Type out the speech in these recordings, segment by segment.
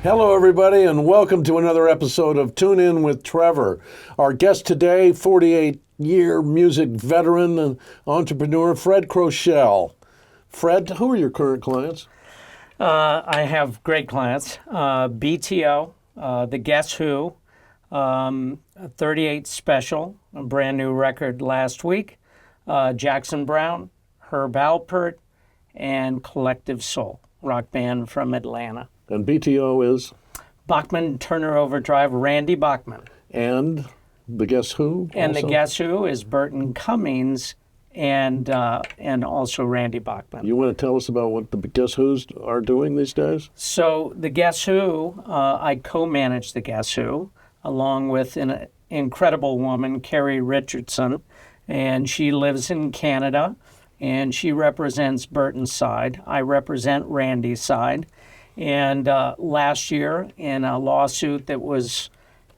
Hello, everybody, and welcome to another episode of Tune In with Trevor. Our guest today, 48-year music veteran and entrepreneur, Fred Croshal. Fred, who are your current clients? I have great clients. BTO, the Guess Who, 38 Special, a brand new record last week, Jackson Browne, Herb Alpert, and Collective Soul, rock band from Atlanta. And BTO is? Bachman Turner Overdrive, Randy Bachman. And the Guess Who? And also? the Guess Who is Burton Cummings and also Randy Bachman. You want to tell us about what the Guess Who's are doing these days? So the Guess Who, I co-manage the Guess Who, along with an incredible woman, Carrie Richardson, and she lives in Canada, and she represents Burton's side. I represent Randy's side. And last year, in a lawsuit that was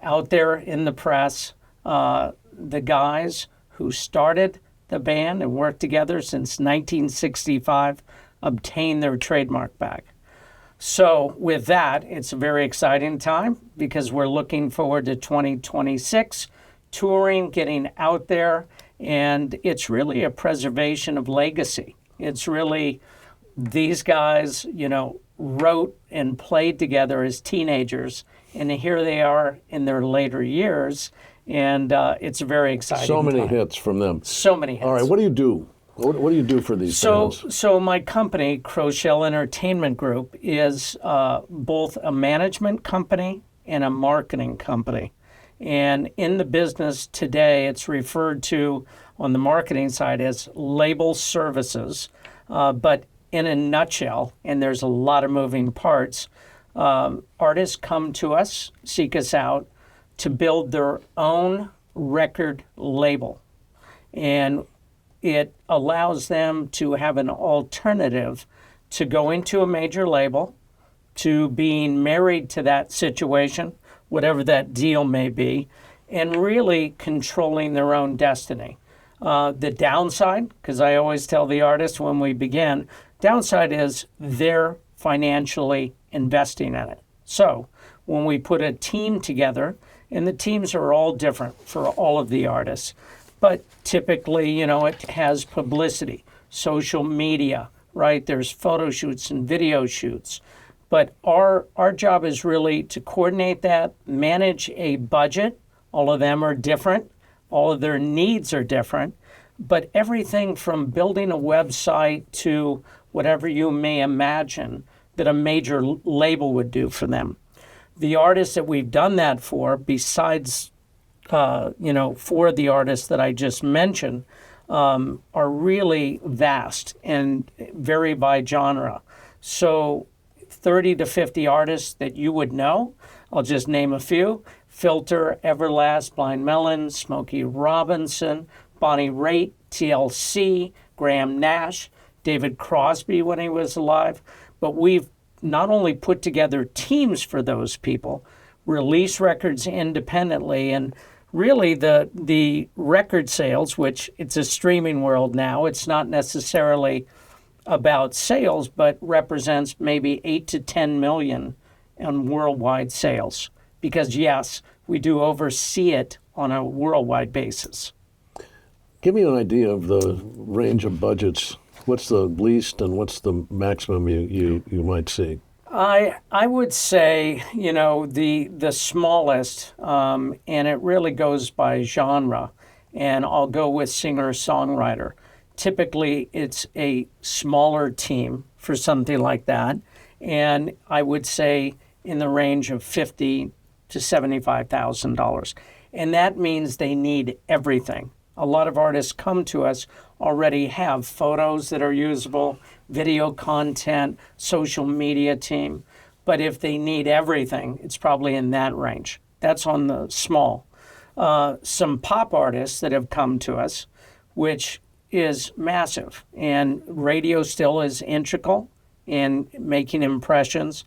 out there in the press, the guys who started the band and worked together since 1965 obtained their trademark back. So with that, it's a very exciting time because we're looking forward to 2026, touring, getting out there, and it's really a preservation of legacy. It's really these guys, wrote and played together as teenagers, and here they are in their later years, and it's a very exciting So many time. hits from them. So many hits. All right, what do you do? What do you do for these bands? So my company, Croshal Entertainment Group, is both a management company and a marketing company. And in the business today, it's referred to on the marketing side as label services, but in a nutshell, and there's a lot of moving parts, artists come to us, seek us out to build their own record label. And it allows them to have an alternative to go into a major label, to being married to that situation, whatever that deal may be, and really controlling their own destiny. The downside, because I always tell the artist when we begin, downside is they're financially investing in it. So when we put a team together, and the teams are all different for all of the artists, but typically, it has publicity, social media, right? There's photo shoots and video shoots. But our job is really to coordinate that, manage a budget. All of them are different. All of their needs are different. But everything from building a website to whatever you may imagine that a major label would do for them. The artists that we've done that for, besides, for the artists that I just mentioned, are really vast and vary by genre. So 30 to 50 artists that you would know, I'll just name a few: Filter, Everlast, Blind Melon, Smokey Robinson, Bonnie Raitt, TLC, Graham Nash, David Crosby when he was alive. But we've not only put together teams for those people, release records independently, and really the record sales, which it's a streaming world now, it's not necessarily about sales, but represents maybe 8 to 10 million in worldwide sales. Because yes, we do oversee it on a worldwide basis. Give me an idea of the range of budgets. What's the least and what's the maximum you might see? I would say, the smallest, and it really goes by genre, and I'll go with singer-songwriter. Typically, it's a smaller team for something like that, and I would say in the range of $50,000 to $75,000. And that means they need everything. A lot of artists come to us already have photos that are usable, video content, social media team. But if they need everything, it's probably in that range. That's on the small. Some pop artists that have come to us, which is massive. And radio still is integral in making impressions.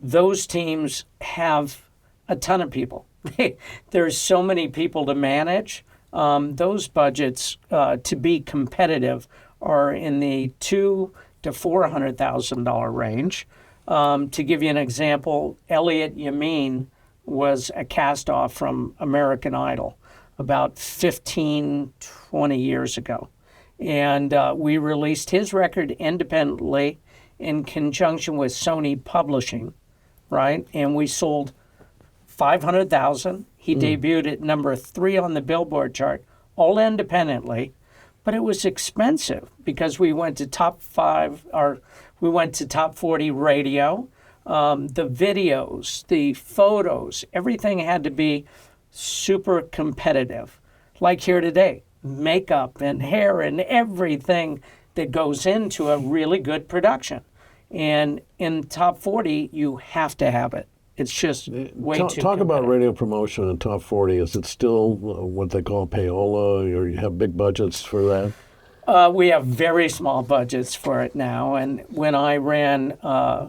Those teams have a ton of people. There's so many people to manage. Those budgets, to be competitive, are in the $200,000 to $400,000 range. To give you an example, Elliot Yamin was a cast-off from American Idol about 15, 20 years ago. And we released his record independently in conjunction with Sony Publishing, right? And we sold 500,000. He debuted at number 3 on the Billboard chart, all independently. But it was expensive because we went to top 40 radio. The videos, the photos, everything had to be super competitive. Like here today, makeup and hair and everything that goes into a really good production. And in top 40, you have to have it. It's just way too Talk about competitive. radio promotion in top 40. Is it still what they call payola, or you have big budgets for that? We have very small budgets for it now. And when I ran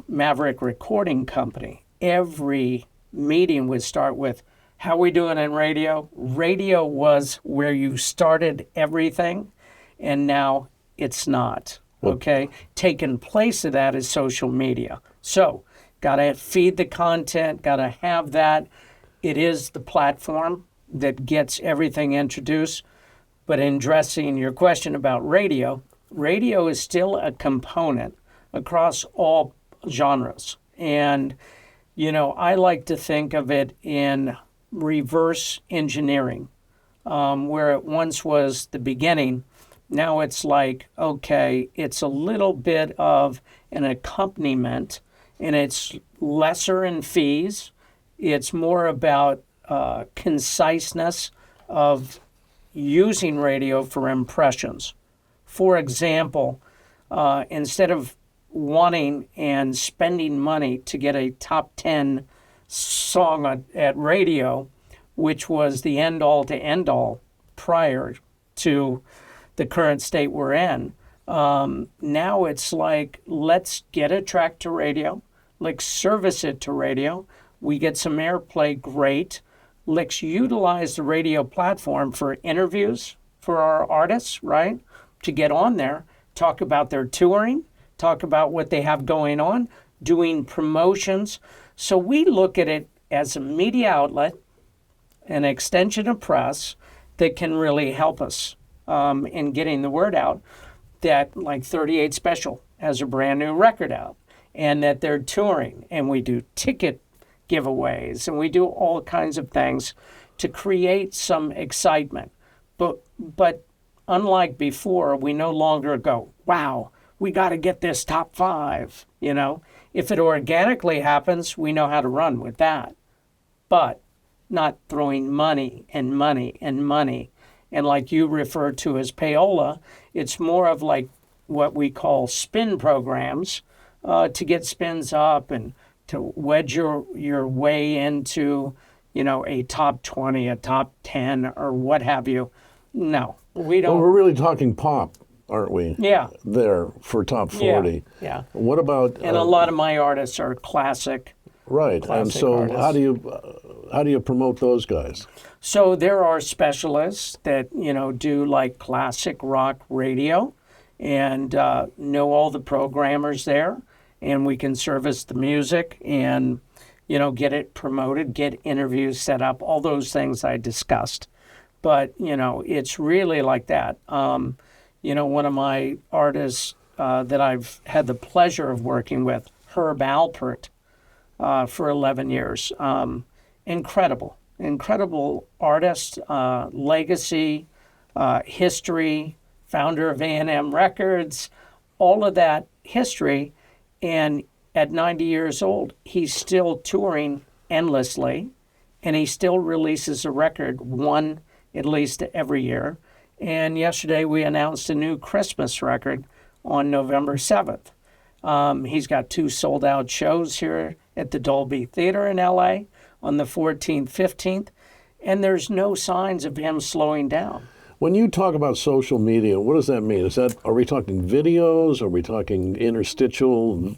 Maverick Recording Company, every meeting would start with, how are we doing in radio? Radio was where you started everything, and now it's not, okay? Taking place of that is social media. So, got to feed the content, got to have that. It is the platform that gets everything introduced. But in addressing your question about radio, radio is still a component across all genres. And, you know, I like to think of it in reverse engineering, where it once was the beginning. Now it's like, okay, it's a little bit of an accompaniment, and it's lesser in fees. It's more about conciseness of using radio for impressions. For example, instead of wanting and spending money to get a top 10 song at radio, which was the end-all to end-all prior to the current state we're in, now it's like, let's get a track to radio, let's service it to radio, we get some airplay, great. Let's utilize the radio platform for interviews for our artists, right? To get on there, talk about their touring, talk about what they have going on, doing promotions. So we look at it as a media outlet, an extension of press that can really help us in getting the word out that, like 38 Special has a brand new record out, and that they're touring, and we do ticket giveaways, and we do all kinds of things to create some excitement. But unlike before, we no longer go, wow, we got to get this top 5, you know. If it organically happens, we know how to run with that. But not throwing money and money and money. And like you refer to as payola, it's more of like what we call spin programs to get spins up and to wedge your way into, you know, a top 20, a top 10, or what have you. No, we don't. Well, we're really talking pop, aren't we? Yeah. There for top 40. Yeah. What about? And a lot of my artists are classic. Right. And classic so artists. how do you promote those guys? So there are specialists that, you know, do like classic rock radio and know all the programmers there, and we can service the music and, you know, get it promoted, get interviews set up, all those things I discussed. But, you know, it's really like that. You know, one of my artists that I've had the pleasure of working with, Herb Alpert, for 11 years. Incredible artist, legacy, history, founder of A&M Records, all of that history. And at 90 years old, he's still touring endlessly, and he still releases a record, one at least every year. And yesterday we announced a new Christmas record on November 7th. He's got 2 sold-out shows here at the Dolby Theater in L.A. on the 14th, 15th, and there's no signs of him slowing down. When you talk about social media, what does that mean? Are we talking videos? Are we talking interstitial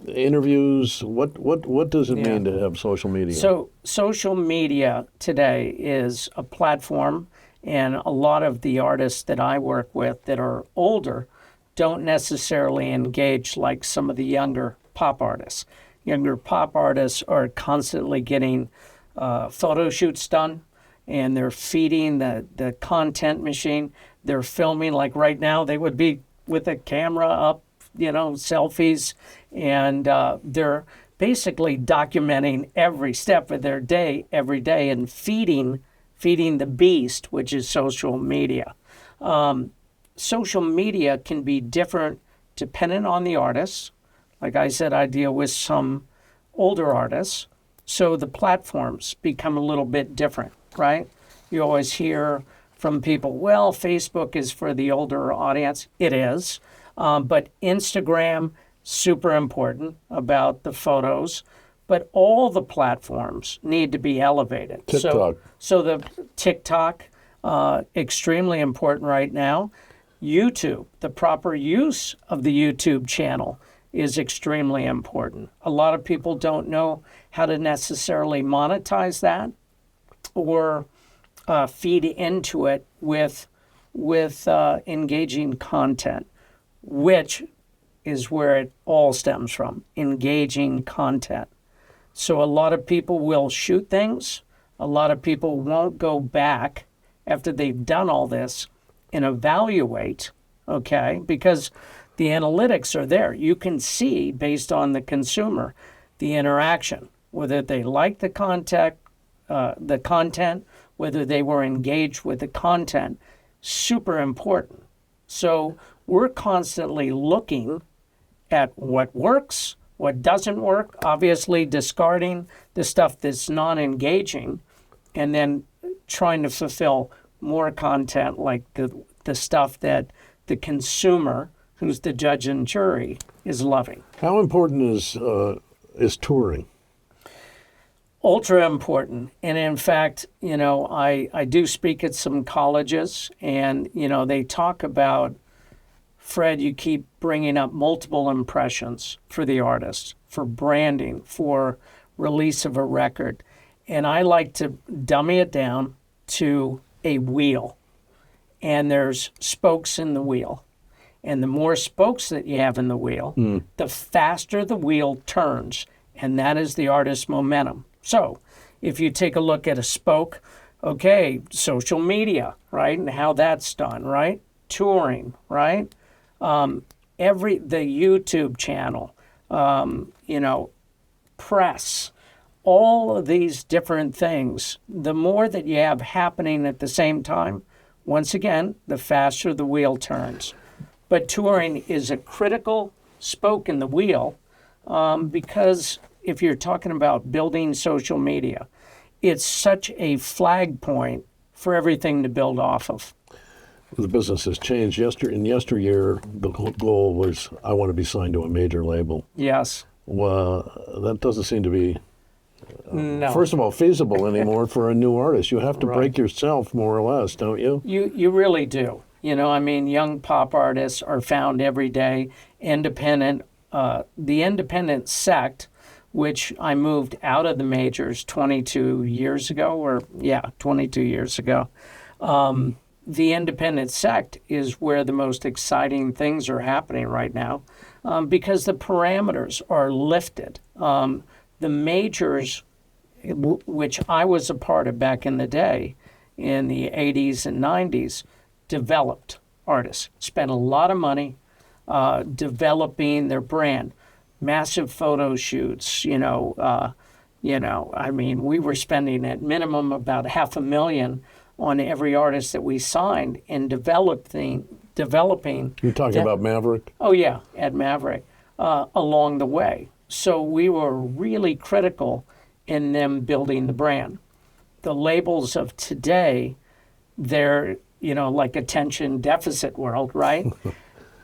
interviews? What does it mean to have social media? So social media today is a platform, and a lot of the artists that I work with that are older don't necessarily engage like some of the younger pop artists. younger pop artists are constantly getting photo shoots done, and they're feeding the content machine. They're filming, like right now, they would be with a camera up, selfies, and they're basically documenting every step of their day, every day, and feeding the beast, which is social media. Social media can be different depending on the artist. Like I said, I deal with some older artists, so the platforms become a little bit different, right? You always hear from people, well, Facebook is for the older audience. It is, but Instagram, super important about the photos, but all the platforms need to be elevated. TikTok. So the TikTok, extremely important right now. YouTube, the proper use of the YouTube channel is extremely important. A lot of people don't know how to necessarily monetize that or feed into it with engaging content, which is where it all stems from, engaging content. So a lot of people will shoot things. A lot of people won't go back after they've done all this and evaluate, okay? Because the analytics are there. You can see, based on the consumer, the interaction, whether they like the content, whether they were engaged with the content. Super important. So we're constantly looking at what works, what doesn't work, obviously discarding the stuff that's non-engaging, and then trying to fulfill more content like the stuff that the consumer, who's the judge and jury, is loving. How important is touring? Ultra important. And in fact, I do speak at some colleges, and, they talk about, Fred, you keep bringing up multiple impressions for the artist, for branding, for release of a record. And I like to dummy it down to a wheel. And there's spokes in the wheel. And the more spokes that you have in the wheel, the faster the wheel turns. And that is the artist's momentum. So if you take a look at a spoke, okay, social media, right? And how that's done, right? Touring, right? The YouTube channel, press, all of these different things, the more that you have happening at the same time, once again, the faster the wheel turns. But touring is a critical spoke in the wheel because if you're talking about building social media, it's such a flag point for everything to build off of. The business has changed. In yesteryear, the goal was, I want to be signed to a major label. Yes. Well, that doesn't seem to be, No. first of all, feasible anymore for a new artist. You have to break yourself, more or less, don't you? You really do. Young pop artists are found every day, independent. The independent sect, which I moved out of the majors 22 years ago. The independent sect is where the most exciting things are happening right now because the parameters are lifted. The majors, which I was a part of back in the day, in the 80s and 90s, developed artists, spent a lot of money developing their brand, massive photo shoots, we were spending at minimum about $500,000 on every artist that we signed in developing. You're talking about Maverick? Oh, yeah, at Maverick, along the way. So we were really critical in them building the brand. The labels of today, they're, like attention deficit world, right?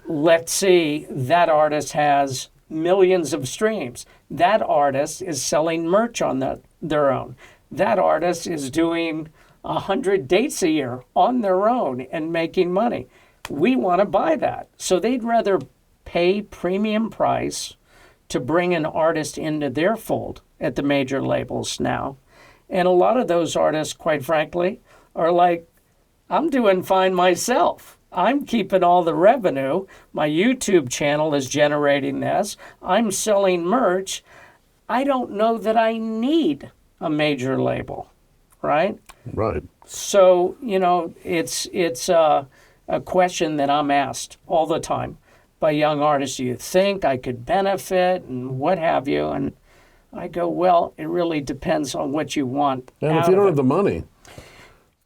Let's see, that artist has millions of streams. That artist is selling merch on their own. That artist is doing 100 dates a year on their own and making money. We want to buy that. So they'd rather pay premium price to bring an artist into their fold at the major labels now. And a lot of those artists, quite frankly, are like, I'm doing fine myself. I'm keeping all the revenue. My YouTube channel is generating this. I'm selling merch. I don't know that I need a major label, right? Right. So, it's a question that I'm asked all the time by young artists. Do you think I could benefit and what have you? And I go, well, it really depends on what you want. And if you don't have the money,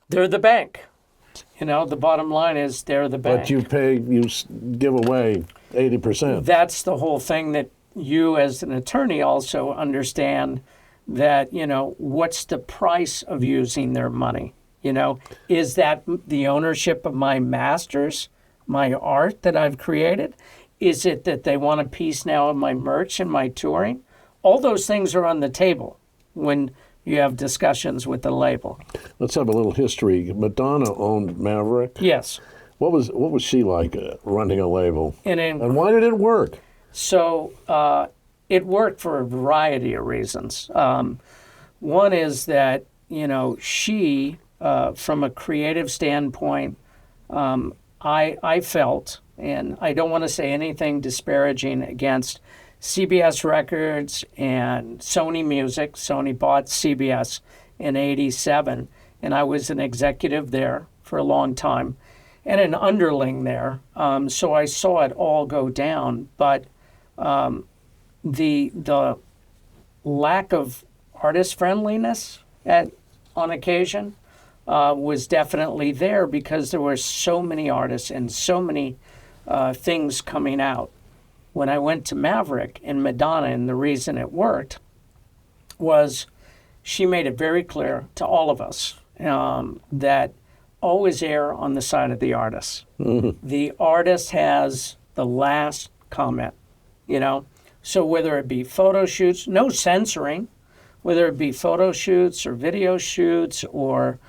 they're the bank. The bottom line is they're the bank. but you give away 80%. That's the whole thing that you as an attorney also understand, that, what's the price of using their money? Is that the ownership of my masters, my art that I've created? Is it that they want a piece now of my merch and my touring? All those things are on the table when you have discussions with the label. Let's have a little history. Madonna owned Maverick. Yes. What was she like running a label? And why did it work? So it worked for a variety of reasons. One is that, she, from a creative standpoint, I felt, and I don't want to say anything disparaging against CBS Records and Sony Music. Sony bought CBS in '87, and I was an executive there for a long time and an underling there. So I saw it all go down. But the lack of artist friendliness on occasion was definitely there, because there were so many artists and so many things coming out. When I went to Maverick and Madonna, and the reason it worked was she made it very clear to all of us that always err on the side of the artist. Mm-hmm. The artist has the last comment, So whether it be photo shoots, no censoring, whether it be photo shoots or video shoots or,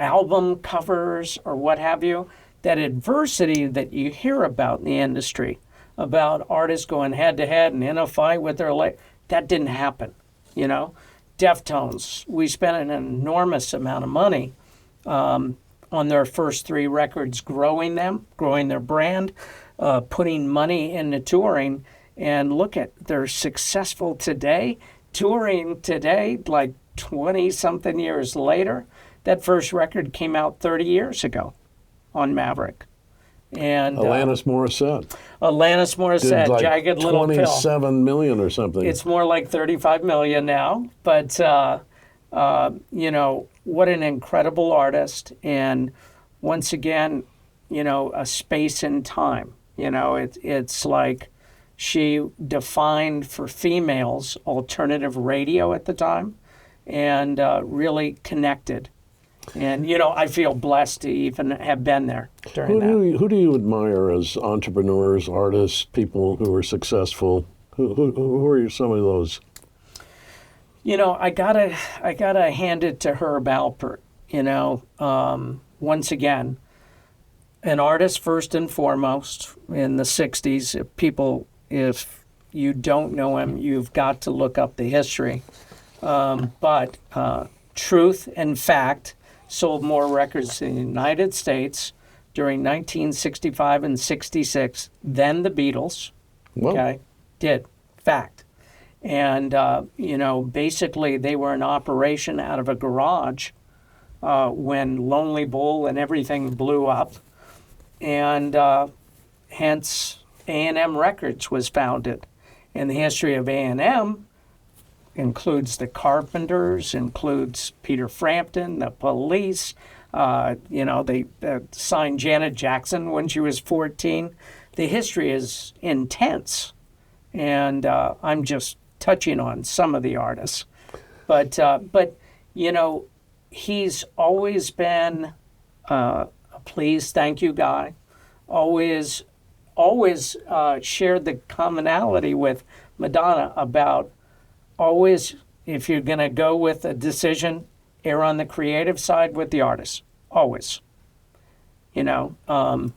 album covers or what have you, that adversity that you hear about in the industry, about artists going head-to-head and in a fight with their that didn't happen, Deftones, we spent an enormous amount of money on their first 3 records, growing their brand, putting money into touring, and look at, they're successful today, touring today, like 20-something years later. That first record came out 30 years ago on Maverick. And Alanis Morissette. Did like Jagged Little Pill. 27 million or something. It's more like 35 million now. But, what an incredible artist. And once again, a space and time. It's like she defined for females alternative radio at the time, and really connected. And, I feel blessed to even have been there during that. Who do you admire as entrepreneurs, artists, people who are successful? Who are some of those? I gotta hand it to Herb Alpert. Once again, an artist first and foremost in the '60s. If you don't know him, you've got to look up the history. But Truth and Fact sold more records in the United States during 1965 and 66 than the Beatles. Whoa. Okay, did. Fact. And, basically they were in operation out of a garage when Lonely Bull and everything blew up. And hence A&M Records was founded. And the history of A&M includes the Carpenters, includes Peter Frampton, the Police. They signed Janet Jackson when she was 14. The history is intense. And I'm just touching on some of the artists. But he's always been a please, thank you guy. Always shared the commonality with Madonna about always, if you're going to go with a decision, err on the creative side with the artist. Always. And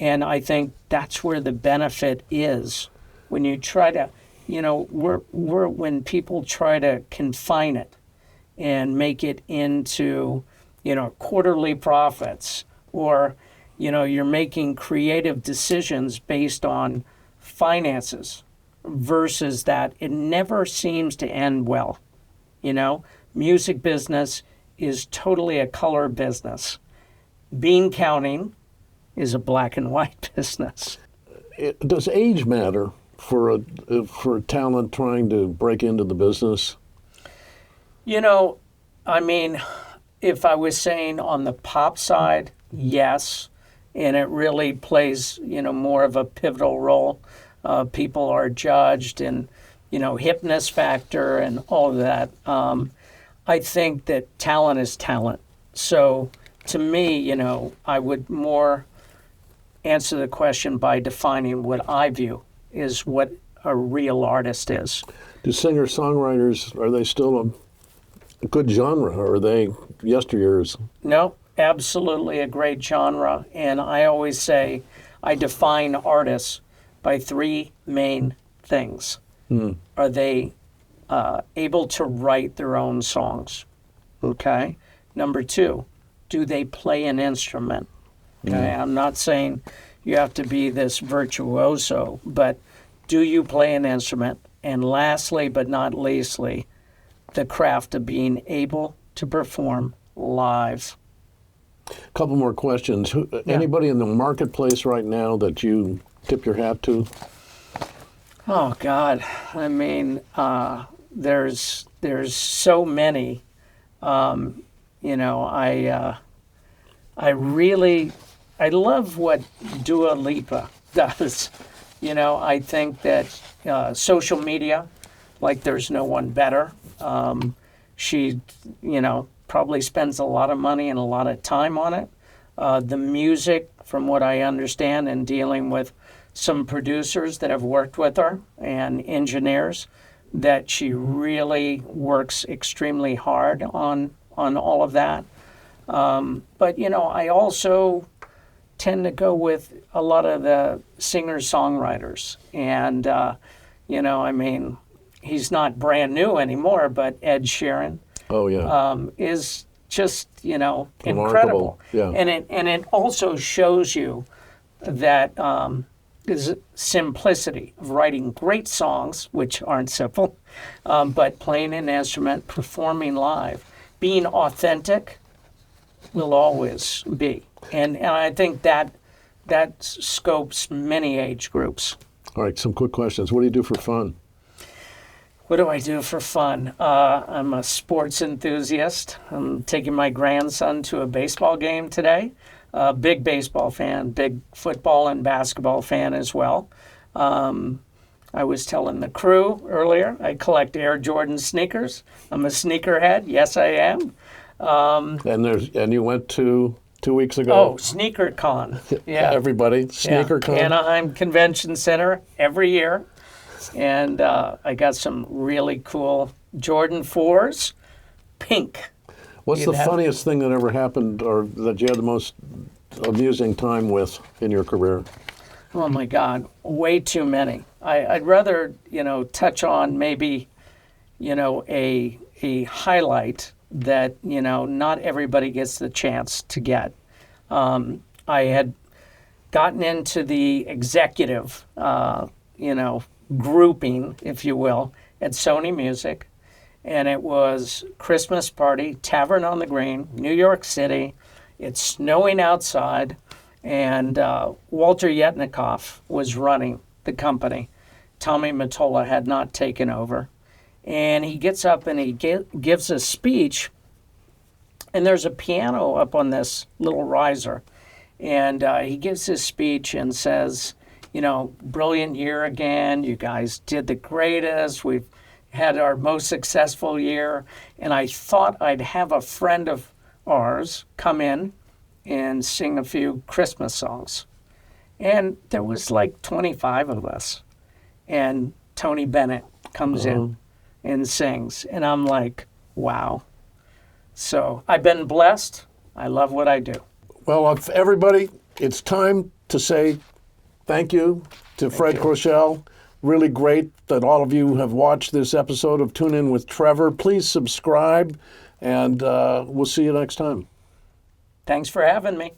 I think that's where the benefit is. When you try to, when people try to confine it and make it into, quarterly profits, or, you're making creative decisions based on finances versus that. It never seems to end well. You know, music business is totally a color business. Bean counting is a black and white business. Does age matter for talent trying to break into the business? You know, I mean, if I was saying on the pop side, yes, and it really plays, you know, more of a pivotal role. People are judged and, you know, hipness factor and all of that. I think that talent is talent. So to me, you know, I would more answer the question by defining what I view is what a real artist is. Do singer-songwriters, are they still a good genre, or are they yesteryears? No, absolutely a great genre. And I always say I define artists by three main things. Are they able to write their own songs? Okay. Number two, do they play an instrument? Okay. I'm not saying you have to be this virtuoso, but do you play an instrument? And lastly, but not leastly, the craft of being able to perform live. A couple more questions. Anybody in the marketplace right now that you tip your hat to? Oh God, I mean, there's so many. You know, I love what Dua Lipa does. You know, I think that social media, like there's no one better. She, you know, probably spends a lot of money and a lot of time on it. The music, from what I understand, and dealing with some producers that have worked with her and engineers, that she really works extremely hard on all of that. But, you know, I also tend to go with a lot of the singer-songwriters. And, you know, I mean, he's not brand new anymore, but Ed Sheeran is just, you know, incredible. Yeah. And it also shows you that is simplicity of writing great songs, which aren't simple, but playing an instrument, performing live, being authentic will always be. And I think that scopes many age groups. All right, some quick questions. What do you do for fun? What do I do for fun? I'm a sports enthusiast. I'm taking my grandson to a baseball game today. Big baseball fan, big football and basketball fan as well. I was telling the crew earlier, I collect Air Jordan sneakers. I'm a sneakerhead. Yes, I am. And you went to 2 weeks ago? Oh, Sneaker Con. Yeah. Everybody, Sneaker Con. Anaheim Convention Center every year. And I got some really cool Jordan 4s, pink. What's the funniest thing that ever happened or that you had the most amusing time with in your career? Oh, my God. Way too many. I'd rather, you know, touch on maybe, you know, a highlight that, you know, not everybody gets the chance to get. I had gotten into the executive, you know, grouping, if you will, at Sony Music. And it was Christmas party, Tavern on the Green, New York City. It's snowing outside. And Walter Yetnikoff was running the company. Tommy Mottola had not taken over. And he gets up and he gives a speech. And there's a piano up on this little riser. And he gives his speech and says, you know, brilliant year again. You guys did the greatest. We've had our most successful year. And I thought I'd have a friend of ours come in and sing a few Christmas songs. And there was like 25 of us. And Tony Bennett comes in and sings. And I'm like, wow. So I've been blessed. I love what I do. Well, everybody, it's time to say thank you to Fred Croshal. Really great that all of you have watched this episode of Tune In with Trevor. Please subscribe, and we'll see you next time. Thanks for having me.